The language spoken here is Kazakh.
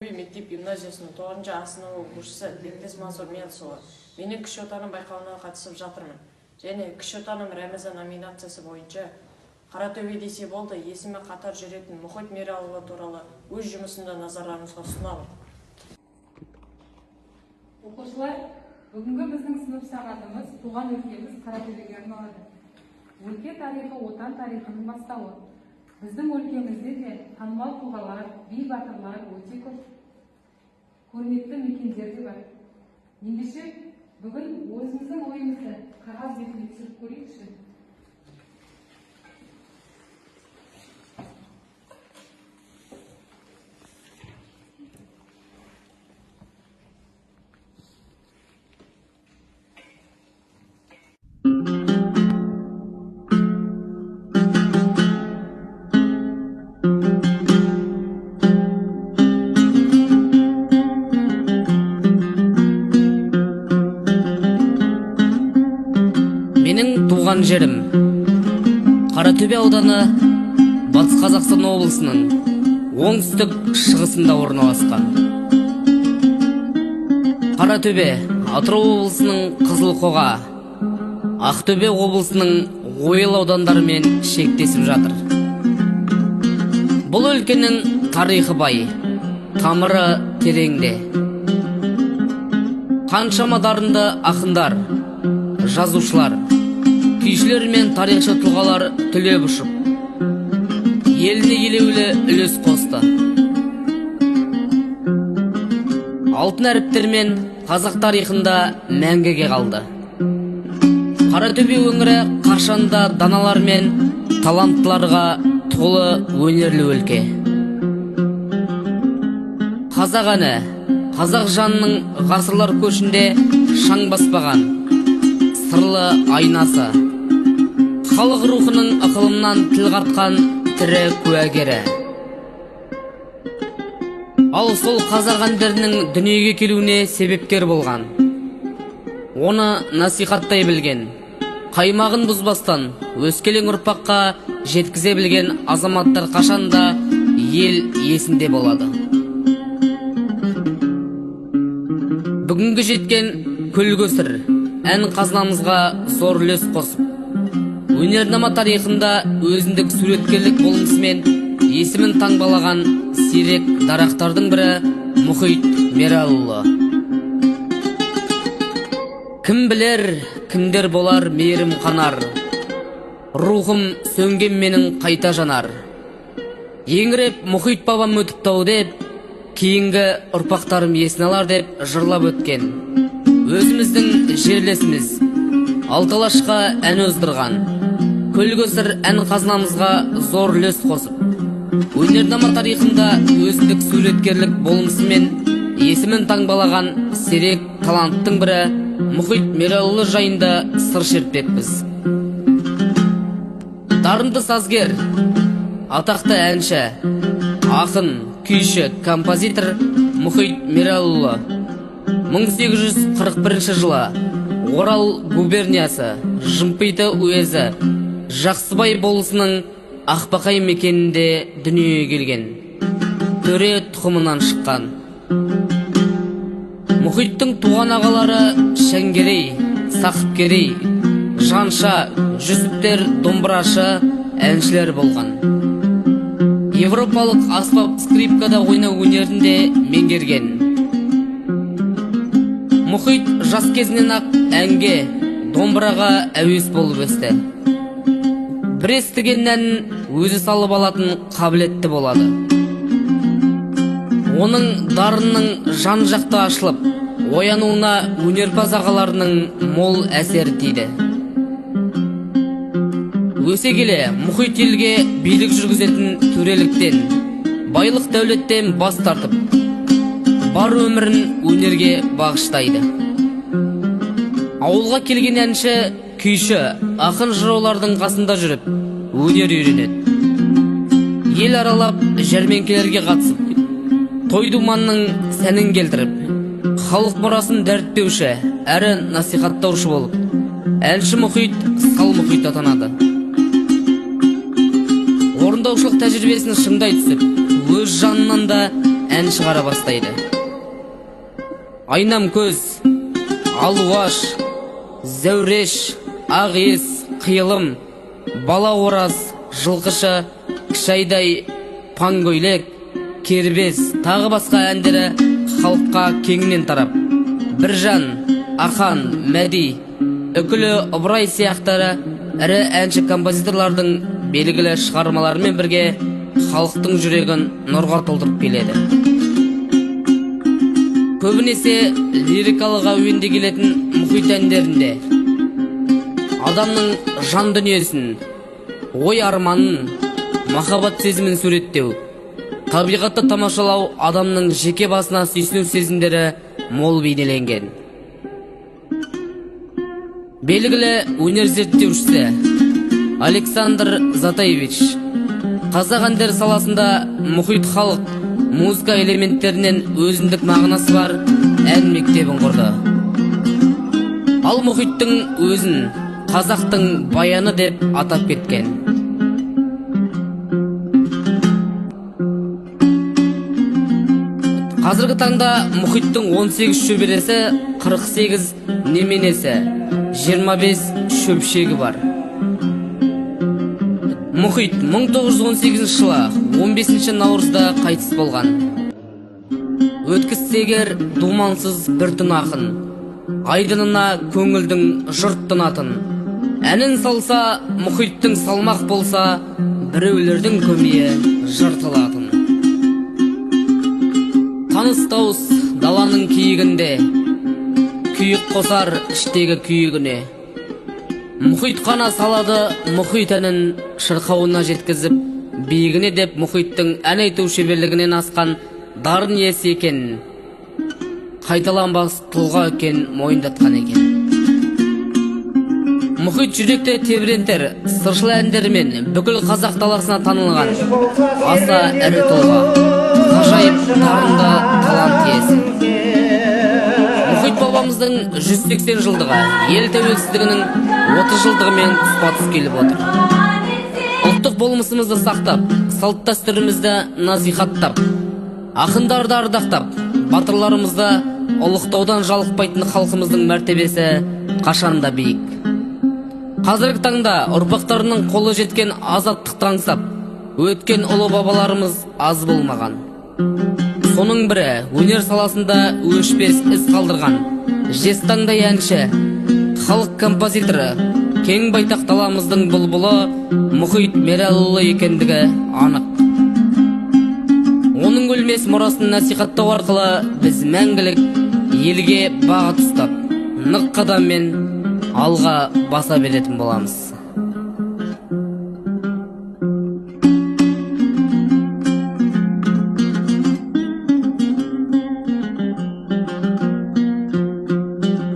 Мектеп гимназиясының 9-шы А сыныбы оқушысы Бектес Мансур Мелсұлы. Менің кіші отаным байқауына қатысып жатырмын. Және кіші отаным Рәмізан номинациясы бойынша Қаратөбе десе болды есімі қатар жүретін Мұхит Мералұлы туралы өз жұмысында назарларыңызға ұсынамын. Оқушылар, бүгінгі біздің сынып сағатымыз туған өлкеміз Қаратөбеге арналады. Өлке тарихы отан тарихының бастауы. Біздің өлкемізде де танымал тұлғалар, би батырлар өте көп. Көрнекті мекендер де бар. Ендеше бүгін өзіміздің ойымызды қағаз бетіне түсіріп көрейікші. Менің туған жерім Қаратөбе ауданы Батыс Қазақстан облысының оңтүстік шығысында орналасқан. Қаратөбе Атырау облысының Қызылқоға, Ақтөбе облысының Ойыл аудандарымен шектесіп жатыр. Бұл өлкенің тарихы бай, тамыры тереңде. Қаншама дарынды ақындар, жазушылар, күйшілер мен тарихшы тұлғалар түлеп ұшып, еліне елеулі үлес қосты. Алтын әріптермен қазақ тарихында мәңгіге қалды. Қаратөбе өңірі қашанда даналар мен таланттыларға толы өнерлі өлке. Қазақ әні, қазақ жанының ғасырлар көшінде шаң баспаған сырлы айнасы, халық рухының ықылымнан тіл қатқан тірі куәгері. Ал сол қазақ әндерінің дүниеге келуіне себепкер болған, оны насихаттай білген, қаймағын бұзбастан өскелең ұрпаққа жеткізе білген азаматтар қашанда ел есінде болады. Бүгінгі жеткен көлгөсір ән қазынамызға зор үлес қосып, өнернама тарихында өзіндік суреткерлік болмысымен есімін таңбалаған сирек дарақтардың бірі Мұхит Мералұлы. Кім білер, кімдер болар мейірім қанар, рухым сөнген менің қайта жанар. Еңіреп Мұхит бабам өтіптау деп, кейінгі ұрпақтарым есін алар деп жырлап өткен өзіміздің жерлесіміз Алталашқа ән өздірған, көлгөсір ән қазынамызға зор үлес қосып, өнернама тарихында өзіндік суреткерлік болмысымен есімін таңбалаған сирек таланттың бірі Мұхит Мералұлы жайында сыр шертпекпіз. Дарынды сазгер, атақты әнші, ақын, күйші, композитор Мұхит Мералұлы 1841 жылы Орал губерниясы, Жымпиты уезі, Жақсыбай болысының Ақбақай мекенінде дүниеге келген. Төре тұқымынан шыққан. Мұхиттың туған ағалары Шәңгерей, Сақыпкерей, Жанша, Жүсіптер, домбырашы, әншілер болған. Европалық аспап скрипкада ойнау өнерінде меңгерген. Мұхит жас кезінен ақ әнге, домбыраға әуес болып өсті. Бір естіген әнін өзі салып алатын қабілетті болады. Оның дарынның жан жақты ашылып, оянуына өнерпаз ағаларының мол әсері тиді. Өсе келе Мұхит елге билік жүргізетін төреліктен, байлық дәулеттен бас тартып, бар өмірін өнерге бағыштайды. Ауылға келген әнші, күйші, ақын жыраулардың қасында жүріп, өнер үйренеді. Ел аралап, жәрмеңкелерге қатысып, той думанның сәнін келтіріп, халық мұрасын дәріптеуші, әрі насихаттаушы болып, әнші Мұхит Сал Мұхит атанады. Орындаушылық тәжірибесін шыңдай түсіп, өз жанынан да ән шығара бастайды. Айнам көз, алуаш, зәуреш, ағиыз, қиылым, бала ораз, жылқышы, кішайдай, паңгөйлек, кербез, тағы басқа әндері халыққа кеңінен тарап. Біржан, Ахан, Мәди, үкілі Ыбырай сияқтары ірі әнші композиторлардың белгілі шығармаларымен бірге халықтың жүрегін нұрға толтырып келеді. Көбінесе лирикалық әуенде келетін мұхит әндерінде адамның жан дүниесін, ой арманын, махаббат сезімін суреттеу, табиғатты тамашалау, адамның жеке басына сүйсіну сезімдері мол бейнеленген. Белгілі өнер зерттеушісі Александр Затаевич қазақ әндері саласында мұхит халық музыка элементтерінен өзіндік мағынасы бар ән мектебін құрды. Ал мұхиттың өзін қазақтың баяны деп атап кеткен. Қазіргі таңда мұхиттың 18 шөбересі, 48 неменесі, 25 шөпшегі бар. Мұхит 1918 жылы 15 наурызда қайтыс болған. Өткізсегер думансыз бір түн ақын, айдынына көңілдің жұрт тынатын. Әнін салса, мұхиттың салмақ болса, біреулердің көмейі жыртылатын. Таныс дауыс даланың киігінде, күйік қосар іштегі күйігіне. Мұхит қана салады мұхит әнін шырқауына жеткізіп, биігіне деп мұхиттың ән айту шеберлігінен асқан дарын иесі екен, қайталанбас тұлға екен мойындатқан екен. Мұхит жүректе тебірентер сыршыл әндерімен бүкіл қазақ даласына танылған аса ірі тұлға, ғажайып дарынды талант иесі. Мұхит бабамыздың 180 жылдығы ел тәуелсіздігінің 30 жылдығымен тұспа-тұс келіп отыр. Ұлттық болмысымызды сақтап, салт дәстүрімізді насихаттап, ақындарды ардақтап, батырларымызды ұлықтаудан жалықпайтын халқымыздың мәртебесі қашанда биік. Қазіргі таңда ұрпақтарының қолы жеткен азаттықты аңсап, өткен ұлы бабаларымыз аз болмаған. Соның бірі өнер саласында өшпес із қалдырған жезтаңдай әнші, халық композиторы, кең байтақ даламыздың бұлбұлы Мұхит Мералыұлы екендігі анық. Оның өлмес мұрасын насихаттау арқылы біз мәңгілік елге бағыт ұстап, нық қадаммен алға баса беретін боламыз.